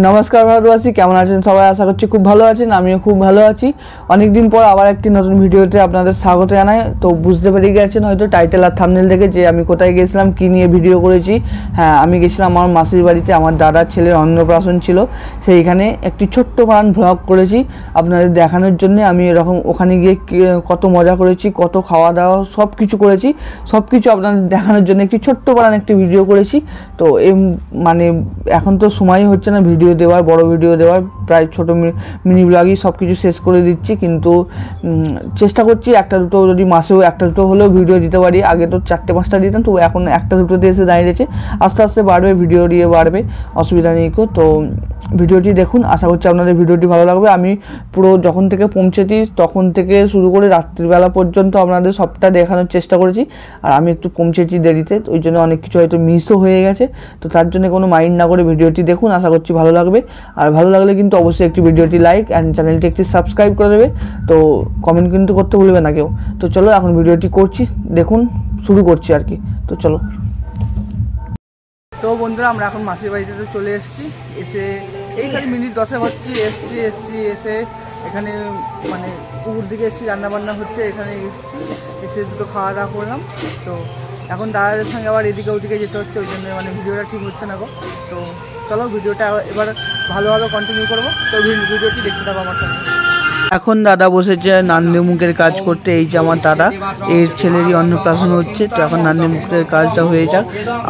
নমস্কার ভারতবাসী, কেমন আছেন সবাই? আশা করছি খুব ভালো আছেন। আমিও খুব ভালো আছি। অনেক দিন পর আবার একটি নতুন ভিডিওতে আপনাদের স্বাগত জানাই। তো বুঝতে পেরে গেছেন হয়তো টাইটেল আর থাম্বনেল থেকে যে আমি কোথায় গেছিলাম, কী নিয়ে ভিডিও করেছি। হ্যাঁ, আমি গেছিলাম আমার মাসির বাড়িতে। আমার দাদার ছেলের অন্নপ্রাশন ছিল, সেইখানে একটি ছোট্ট পান ভ্লগ করেছি আপনাদের দেখানোর জন্য। আমি এরকম ওখানে গিয়ে কত মজা করেছি, কত খাওয়া দাওয়া সব কিছু করেছি, সব কিছু আপনাদের দেখানোর জন্য একটি ছোট্ট পান একটি ভিডিও করেছি। তো মানে এখন তো সময়ই হচ্ছে না ভিডিও দেওয়ার, বড় ভিডিও দেওয়ার, প্রায় ছোটো মিনি ব্লগই সব কিছু শেষ করে দিচ্ছি। কিন্তু চেষ্টা করছি একটা দুটো, যদি মাসেও একটা দুটো হলেও ভিডিও দিতে পারি। আগে তো 4-5টা দিতাম, তো এখন একটা দুটোতে এসে দাঁড়িয়েছে। আস্তে আস্তে বাড়বে, ভিডিও দিয়ে বাড়বে, অসুবিধা নেই। তো ভিডিওটি দেখুন, আশা করছি আপনাদের ভিডিওটি ভালো লাগবে। আমি পুরো যখন থেকে পৌঁছেছি তখন থেকে শুরু করে রাত্রিবেলা পর্যন্ত আপনাদের সবটা দেখানোর চেষ্টা করেছি। আর আমি একটু পৌঁছেছি দেরিতে, ওই জন্য অনেক কিছু হয়তো মিসও হয়ে গেছে। তো তার জন্য কোনো মাইন্ড না করে ভিডিওটি দেখুন, আশা করছি ভালো লাগবে। আর ভালো লাগলে কিন্তু অবশ্যই একটি ভিডিওটি লাইক অ্যান্ড চ্যানেলটি একটি সাবস্ক্রাইব করে দেবে। তো কমেন্ট কিন্তু করতে ভুলবে না কেউ। তো চলো এখন ভিডিওটি করছি, দেখুন, শুরু করছি আর কি। তো চলো। তো বন্ধুরা, আমরা এখন মাসির বাড়িতে চলে এসেছি। এসে এই খালি মিনিট 10 হচ্ছে, এসে এখানে মানে পুকুর দিকে এসেছি, রান্নাবান্না হচ্ছে, এখানে এসে দুটো খাওয়া দাওয়া করলাম। তো এখন দাদাদের সঙ্গে আবার এদিকে ওদিকে যেতে হচ্ছে, ওই জন্য মানে ভিডিওটা ঠিক হচ্ছে না গো। তো চলো ভিডিওটা এবার ভালোভাবে কন্টিনিউ করবো। তো ভিডিওটি দেখতে থাকো আমার সঙ্গে। এখন দাদা বসেছে নান্দি মুখের কাজ করতে। এই যে আমার দাদা, এর ছেলেরই অন্নপ্রাশন হচ্ছে। তো এখন নান্দি মুখের কাজটা হয়ে যাক,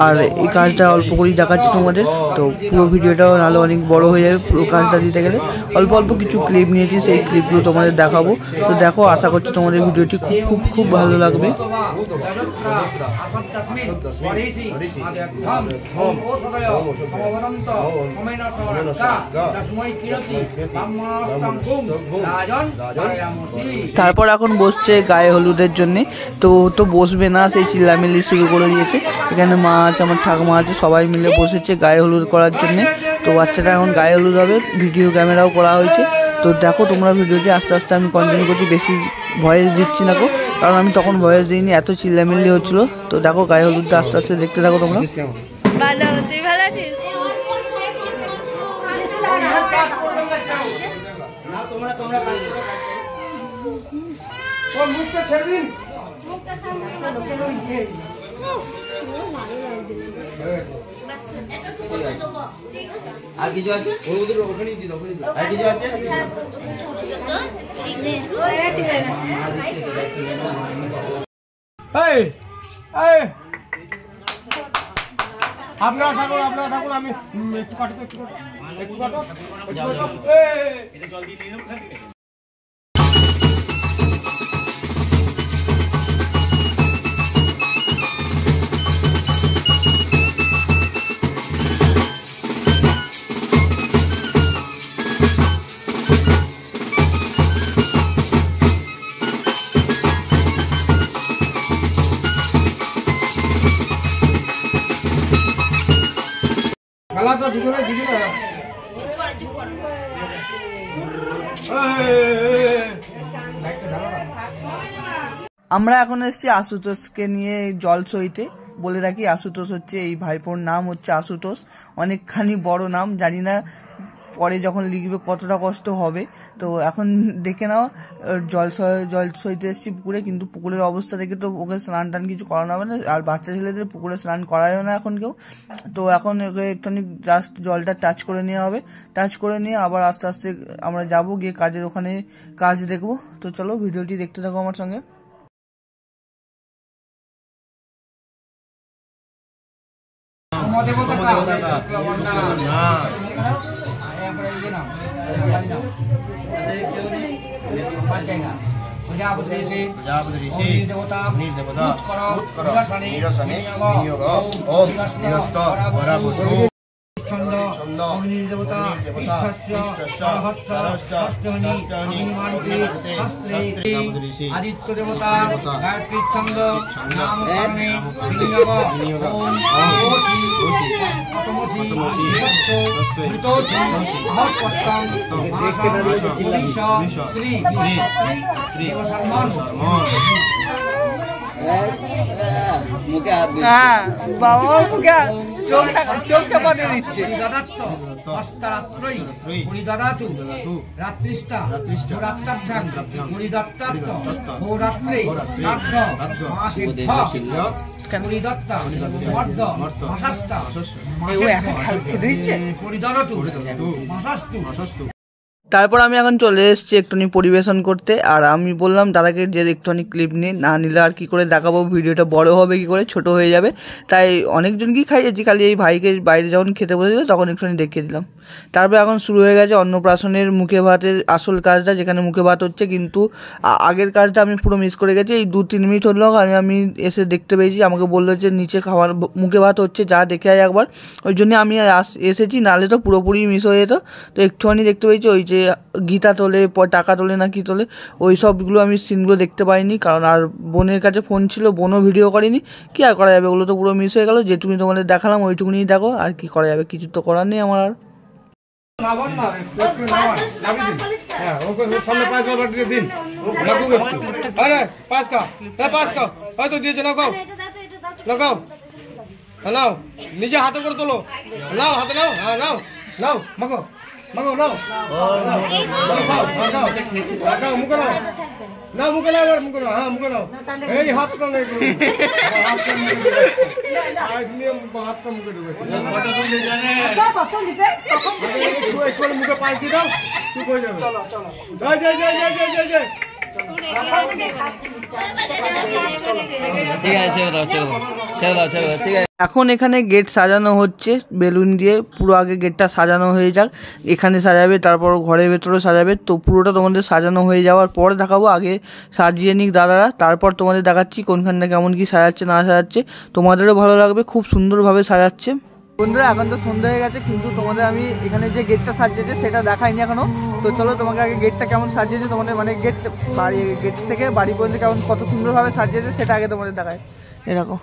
আর এই কাজটা অল্প করেই দেখাচ্ছি তোমাদের। তো পুরো ভিডিওটাও নাহলে অনেক বড় হয়ে যাবে। পুরো কাজটা দিতে গেলে অল্প অল্প কিছু ক্লিপ নিয়েছি, সেই ক্লিপগুলো তোমাদের দেখাবো। তো দেখো, আশা করছি তোমাদের ভিডিওটি খুব খুব খুব ভালো লাগবে। তারপর এখন বসছে গায়ে হলুদের জন্যে। তো বসবে না, সেই চিল্লামিল্লি শুরু করে দিয়েছে। এখানে মা আছে, আমার ঠাকুমা আছে, সবাই মিলে বসেছে গায়ে হলুদ করার জন্যে। তো বাচ্চাটা এখন গায়ে হলুদ হবে, ভিডিও ক্যামেরাও করা হয়েছে। তো দেখো তোমরা ভিডিওটি আস্তে আস্তে আমি কন্টিনিউ করছি, বেশি ভয়েস দিচ্ছি না গো, কারণ আমি তখন ভয়েস দিইনি, এত চিল্লামিল্লি হচ্ছিলো। তো দেখো গায়ে হলুদটা আস্তে আস্তে দেখতে থাকো তোমরা। আর কিছু আছে? ওখানেই দিন, আর কিছু আছে? আপনারা থাকুন, আমি একটু কাটো। আমরা এখন এসেছি আশুতোষকে নিয়ে জল সইতে। বলে রাখি, আশুতোষ হচ্ছে এই ভাইপোর নাম, হচ্ছে আশুতোষ। অনেকখানি বড় নাম, জানি না পরে যখন লিখবে কতটা কষ্ট হবে। তো এখন দেখে নাও, জল সইতে এসেছি পুকুরে। কিন্তু পুকুরের অবস্থা দেখে তো ওকে স্নান টান কিছু করানো হবে না, আর বাচ্চা ছেলেদের পুকুরে স্নান করায়ও না এখন কেউ। তো এখন ওকে একটুখানি জাস্ট জলটা টাচ করে নেওয়া হবে। টাচ করে নিয়ে আবার আস্তে আস্তে আমরা যাবো, গিয়ে কাজের ওখানে কাজ দেখবো। তো চলো ভিডিওটি দেখতে থাকো আমার সঙ্গে। ছন্দ অগ্নিদেবতা ইষ্টস্য সহস্র ষষ্ঠহনি অগ্নিমানতে শাস্ত্রে আদিত্য দেবতা গায়ত্রী ছন্দ নামকরণে বিনিয়োগ ওম ওসি তমসি বিশ্বস্ত মৃতোসি অহস্পত্যং মহাসাম শ্রী শ্রী সম্মান মুখে হাত হ্যাঁ বাবা, মুখে চোখ চাপা দিয়ে দিচ্ছে। তারপর আমি এখন চলে এসেছি একটুখানি পরিবেশন করতে। আর আমি বললাম দাদাকে যে একটুখানি ক্লিপ নিয়ে না নিলে আর কি করে দেখাবো, ভিডিওটা বড় হবে কি করে, ছোট হয়ে যাবে। তাই অনেকজনকেই খাইয়েছি, খালি এই ভাইকে বাইরে যখন খেতে বসেছিল তখন একটুখানি দেখিয়ে দিলাম। তারপর এখন শুরু হয়ে গেছে অন্নপ্রাশনের মুখে ভাতের আসল কাজটা, যেখানে মুখে ভাত হচ্ছে। কিন্তু আগের কাজটা আমি পুরো মিস করে গেছি। এই 2-3 মিনিট হলো আমি এসে দেখতে পেয়েছি, আমাকে বললো যে নিচে খাওয়ার মুখে ভাত হচ্ছে, যা দেখে আয় একবার। ওই জন্য আমি এসেছি, নাহলে তো পুরোপুরি মিস হয়ে যেত। তো একটুখানি দেখতে পেয়েছি ওই যে গীতা তোলে, টাকা তোলে না কি তোলে, ওই সবগুলো আমি সিনগুলো দেখতে পাইনি, কারণ আর বোনের কাছে ফোন ছিল, বোনও ভিডিও করেনি। কি আর করা যাবে, ওগুলো তো পুরো মিস হয়ে গেল। যেটুকুনি তোমাদের দেখালাম ওইটুকুনি দেখো, আর কি করা যাবে, কিছু তো করার নেই আমার আর। নিজে হাতে করে তোলো, নাও হাতে নাও, হ্যাঁ নাও নাও, মাগো মাগো নাও, মুখে নাও, না মুখে নাও, মুখে নাও, হ্যাঁ মুখে নাও, এই হাতটা নেই, হাতটা মুখে ঢুকে, মুখে পাল্টি দাও, চুপ হয়ে যাবে। জয় জয় জয় জয় জয় জয় জয়। ঠিক আছে, ছেড়ে দাও ছেড়ে দাও ছেড়ে দাও ছেড়ে দাও, ঠিক আছে। এখন এখানে গেট সাজানো হচ্ছে বেলুন দিয়ে, পুরো আগে গেটটা সাজানো হয়ে যাক, এখানে সাজাবে, তারপর ঘরের ভেতরে সাজাবে। তো পুরোটা তোমাদের সাজানো হয়ে যাওয়ার পরে দেখাবো, আগে সাজিয়ে নিক দাদারা, তারপর তোমাদের দেখাচ্ছি কোনখানটা কেমন কি সাজাচ্ছে না সাজাচ্ছে, তোমাদেরও ভালো লাগবে, খুব সুন্দরভাবে সাজাচ্ছে। বন্ধুরা এখন তো সন্ধ্যা হয়ে গেছে, কিন্তু তোমাদের আমি এখানে যে গেটটা সাজিয়েছে সেটা দেখাইনি এখনো। তো চলো তোমাকে আগে গেটটা কেমন সাজিয়েছে, তোমাদের মানে গেট থেকে বাড়ি পর্যন্ত কেমন কত সুন্দরভাবে সাজিয়েছে সেটা আগে তোমাদের দেখায়। এরকম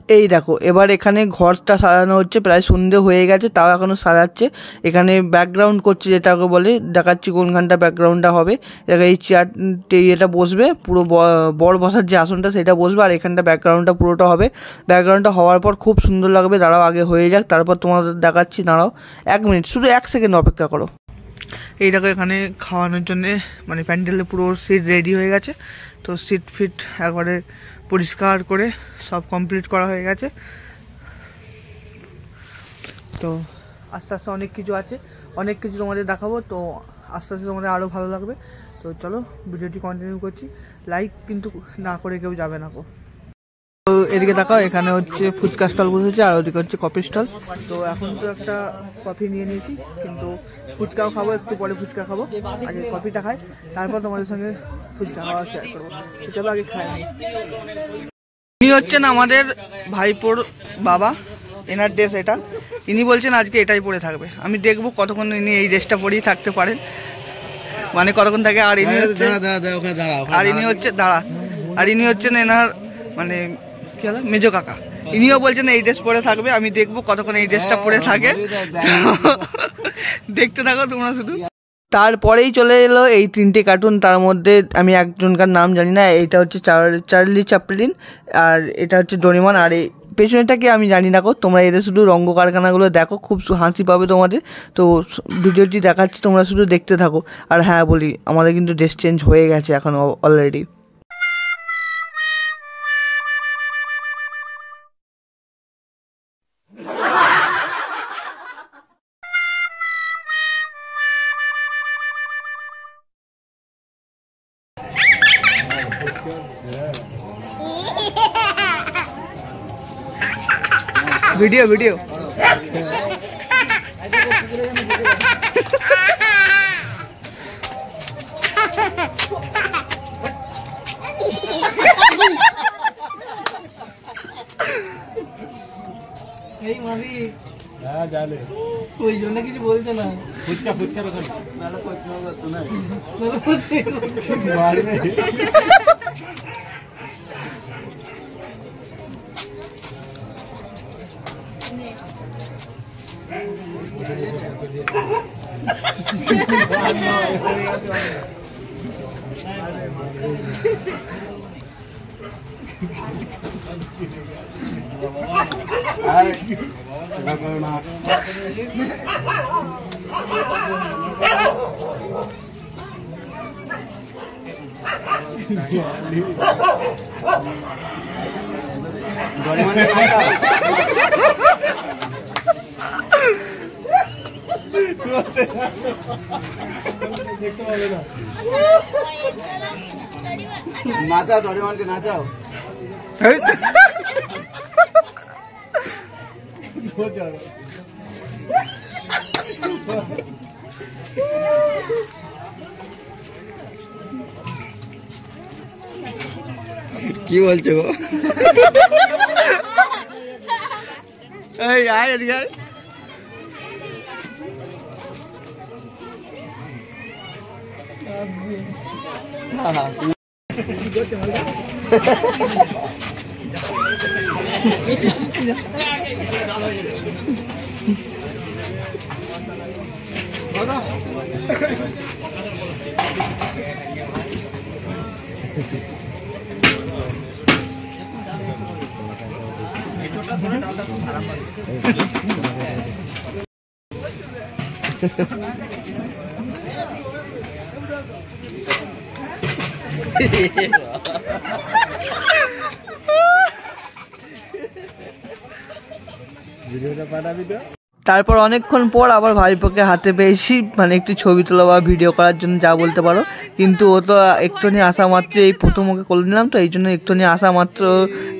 এই দেখো, এবার এখানে ঘরটা সাজানো হচ্ছে, প্রায় সন্ধে হয়ে গেছে, তাও এখনও সাজাচ্ছে। এখানে ব্যাকগ্রাউন্ড করছে, যেটাকে বলে, দেখাচ্ছি কোনখানটা ব্যাকগ্রাউন্ডটা হবে। এই চেয়ারটি এটা বসবে, পুরো বর বসার যে আসনটা সেটা বসবে, আর এখানটা ব্যাকগ্রাউন্ডটা পুরোটা হবে। ব্যাকগ্রাউন্ডটা হওয়ার পর খুব সুন্দর লাগবে, দাঁড়াও আগে হয়ে যাক, তারপর তোমাদের দেখাচ্ছি। দাঁড়াও 1 মিনিট, শুধু 1 সেকেন্ড অপেক্ষা করো। এই দেখো এখানে খাওয়ানোর জন্যে মানে প্যান্ডেলে পুরো সিট রেডি হয়ে গেছে। তো সিট ফিট একবারে পরিষ্কার করে সব কমপ্লিট করা হয়ে গেছে। তো আস্তে আস্তে অনেক কিছু আছে, অনেক কিছু তোমাদের দেখাবো। তো আস্তে আস্তে তোমাদের আরও ভালো লাগবে। তো চলো ভিডিওটি কন্টিনিউ করছি, লাইক কিন্তু না করে কেউ যাবে না। তো এদিকে দেখাও, এখানে হচ্ছে ফুচকা স্টল বসেছে, আর ওদিকে হচ্ছে কফি স্টল। তো এখন তো একটা কফি নিয়ে নিয়েছি, কিন্তু ফুচকাও খাবো, একটু পরে ফুচকা খাবো, আগে কফিটা খাই, তারপর তোমাদের সঙ্গে ফুচকা খাওয়া শেয়ার করবো। তো চলো আগে খাই। ইনি হচ্ছেন আমাদের ভাইপোর বাবা, এনার ড্রেস এটা, ইনি বলছেন আজকে এটাই পরে থাকবে। আমি দেখবো কতক্ষণ ইনি এই ড্রেসটা পরেই থাকতে পারেন, মানে কতক্ষণ থাকে। আর ইনি হচ্ছে ইনি হচ্ছেন এনার মানে কি হলো মেজো কাকা, ইনিও বলছেন এই ড্রেস পরে থাকবে। আমি দেখবো কতক্ষণ এই ড্রেসটা পরে থাকে, দেখতে থাকো তোমরা শুধু। তারপরেই চলে এলো এই 3টে কার্টুন, তার মধ্যে আমি একজনকার নাম জানি না, এইটা হচ্ছে চার্লি চ্যাপলিন, আর এটা হচ্ছে ডোরেমন, আর এই পেছনেটাকে আমি জানি না। তোমরা এদের শুধু রঙ্গ কারখানাগুলো দেখো, খুব হাসি পাবে তোমাদের। তো ভিডিওটি দেখাচ্ছি, তোমরা শুধু দেখতে থাকো। আর হ্যাঁ বলি, আমাদের কিন্তু ড্রেস চেঞ্জ হয়ে গেছে এখন অলরেডি। ভিডিও হ্যাঁ জানে ওই জন্য কিছু বলছে না ফুচকা ফুচকা রকম নালে ফুচকা করতো না মারবে নাচাও ডরিমনকে নাচাও কি বলছো গো এই আয় এদিকে আয় ভিডিওটা পাঠাবি তো তারপর অনেকক্ষণ পর আবার ভাইপোকে হাতে পেয়েছি মানে একটু ছবি তোলা বা ভিডিও করার জন্য যা বলতে পারো কিন্তু ও তো একটুখানি আসা মাত্র এই প্রথম ওকে করে নিলাম তো এই জন্য একটুখানি আসা মাত্র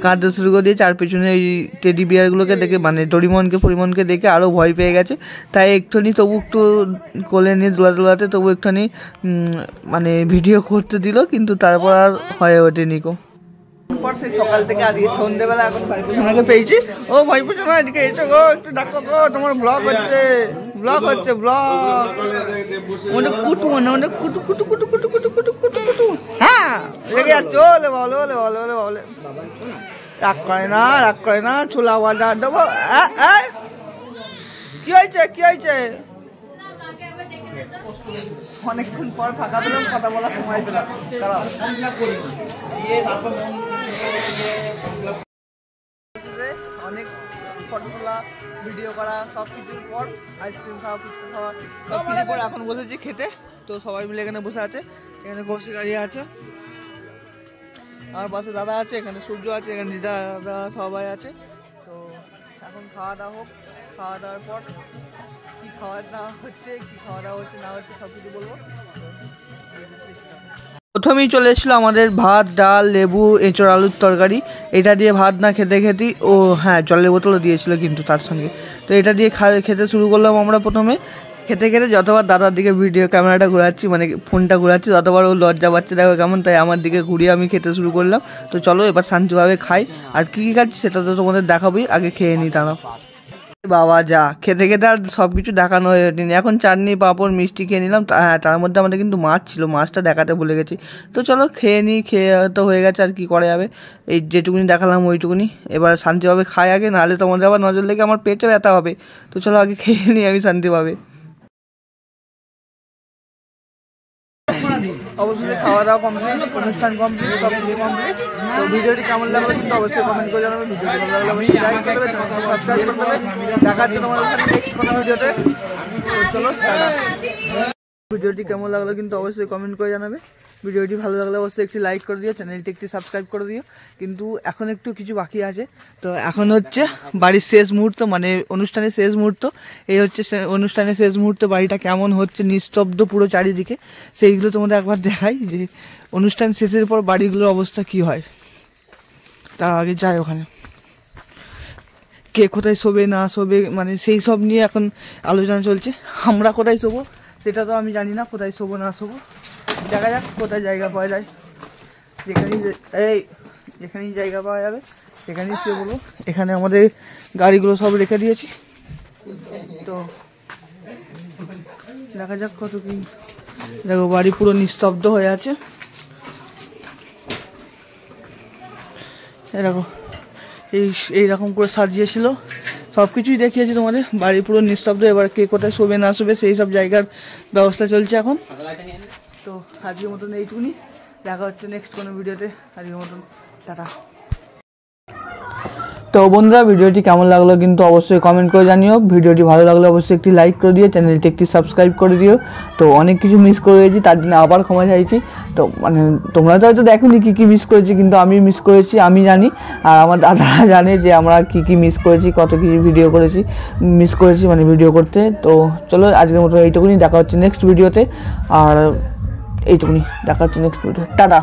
কাঁদতে শুরু করে দিয়েছে আর পেছনে এই টেডি বিয়ারগুলোকে দেখে মানে ডোরিমনকে পরিমনকে দেখে আরও ভয় পেয়ে গেছে তাই একটুখানি তবু একটু কোলে নিয়ে দোলাতে তবু একটুখানি মানে ভিডিও করতে দিল কিন্তু তারপর আর হয়ে ওঠেনি কো পর সেই সকাল থেকে আজকে সন্ধ্যেবেলা এখন ভাইপোষণাকে পেয়েছি ও ভাইপোষণা এদিকে এসো গো একটু ডাকো গো তোমার ব্লগ হচ্ছে ব্লগ ওটা কুটু মানে ওটা কুটু কুটু কুটু কুটু কুটু কুটু কুটু কুটু হ্যাঁ লেগে যাচ্ছে ওলে বলে রাগ করে না ছোলা বাজার দেবো কি হয়েছে অনেকক্ষণ পর ফাঁকা পেলাম কথা বলার সময় পেলাম অনেক ফটো তোলা ভিডিও করা সব কিছুর পর আইসক্রিম খাওয়া ফুচকা খাওয়া সব কিছুর পর এখন বসেছি খেতে তো সবাই মিলে এখানে বসে আছে এখানে কৌশিক গাড়ি আছে আমার পাশে দাদা আছে এখানে সূর্য আছে এখানে দিদা দাদা সবাই আছে তো এখন খাওয়া দাওয়া হোক খাওয়া দাওয়ার পর কি খাওয়া দাওয়া হচ্ছে কি খাওয়া দাওয়া হচ্ছে না হচ্ছে সব কিছু বলবো প্রথমেই চলে এসেছিলো আমাদের ভাত ডাল লেবু এঁচড় আলুর তরকারি এটা দিয়ে ভাত না খেতে ও হ্যাঁ জলের বোতলও দিয়েছিল কিন্তু তার সঙ্গে তো এটা দিয়ে খেতে শুরু করলাম আমরা প্রথমে খেতে যতবার দাদার দিকে ভিডিও ক্যামেরাটা ঘোরাচ্ছি মানে ফোনটা ঘোরাচ্ছি ততবার ও লজ্জা পাচ্ছে দেখো কেমন তাই আমার দিকে ঘুরিয়ে আমি খেতে শুরু করলাম তো চলো এবার শান্তিভাবে খাই আর কী খাচ্ছি সেটা তো তোমাদের দেখাবোই আগে খেয়ে নিই তারা বাবা যা খেতে আর সব কিছু দেখানো হয়ে ওঠেনি এখন চাটনি পাঁপড় মিষ্টি খেয়ে নিলাম হ্যাঁ তার মধ্যে আমাদের কিন্তু মাছ ছিল মাছটা দেখাতে ভুলে গেছি তো চলো খেয়ে তো হয়ে গেছে আর কি করা যাবে এই যেটুকুনি দেখালাম ওইটুকুনি এবার শান্তিভাবে খাই আগে নাহলে তোমাদের আবার নজর লেগে আমার পেটে ব্যথা হবে তো চলো আগে খেয়ে নিই আমি শান্তিভাবে অবশ্যই খাওয়া দাওয়া কমপ্লিট অনুষ্ঠান কমপ্লিট সব কিছু কমপ্লিট তো ভিডিওটি কেমন লাগলো কিন্তু অবশ্যই কমেন্ট করে জানাবে ভিডিওটি কেমন লাগলো অবশ্যই লাইক করবে সাবস্ক্রাইব করবে দেখার জন্য আমাদের নেক্সট কোনো ভিডিওতে চলো ভিডিওটি কেমন লাগলো কিন্তু অবশ্যই কমেন্ট করে জানাবে ভিডিওটি ভালো লাগলে অবশ্যই একটি লাইক করে দিও চ্যানেলটি একটি সাবস্ক্রাইব করে দিও কিন্তু এখন একটু কিছু বাকি আছে তো এখন হচ্ছে বাড়ির শেষ মুহূর্ত মানে অনুষ্ঠানের শেষ মুহূর্ত এই হচ্ছে অনুষ্ঠানের শেষ মুহূর্ত বাড়িটা কেমন হচ্ছে নিস্তব্ধ পুরো চারিদিকে সেইগুলো তোমাদের একবার দেখাই যে অনুষ্ঠান শেষের পর বাড়িগুলোর অবস্থা কি হয় তার আগে যাই ওখানে কে কোথায় শোবে না শোবে মানে সেই সব নিয়ে এখন আলোচনা চলছে আমরা কোথায় শোবো সেটা তো আমি জানি না কোথায় শোবো না শোবো দেখা যাক কোথায় জায়গা পাওয়া যায় যেখানেই জায়গা পাওয়া যাবে সেখানেই শুয়ে বলবো এখানে আমাদের গাড়িগুলো সব রেখে দিয়েছি তো দেখা যাক কত কি। দেখো বাড়ি পুরো নিস্তব্ধ হয়ে আছে। এরকম এইরকম করে সাজিয়েছিল, সব কিছুই দেখিয়েছি তোমাদের। বাড়ি পুরো নিস্তব্ধ, এবার কে কোথায় শোবে না শোবে সেই সব জায়গার ব্যবস্থা চলছে এখন। তো আজকের মতন এইটুকুনি, দেখা হচ্ছে নেক্সট কোনো ভিডিওতে। আজকের মতন টাটা। তো বন্ধুরা ভিডিওটি কেমন লাগলো কিন্তু অবশ্যই কমেন্ট করে জানিও। ভিডিওটি ভালো লাগলে অবশ্যই একটি লাইক করে দিও, চ্যানেলটি একটি সাবস্ক্রাইব করে দিও। তো অনেক কিছু মিস করে গেছি, তার জন্য আবার ক্ষমা চাইছি। তো মানে তোমরা তো হয়তো দেখোনি কী কী মিস করেছি, কিন্তু আমি মিস করেছি, আমি জানি। আর আমার দাদারা জানে যে আমরা কী কী মিস করেছি, কত কিছু ভিডিও করেছি, মিস করেছি মানে ভিডিও করতে। তো চলো আজকের মতো এইটুকুনি, দেখা হচ্ছে নেক্সট ভিডিওতে। আর এইটুকুনি, দেখা হচ্ছে নেক্সট ভিডিও। টাটা।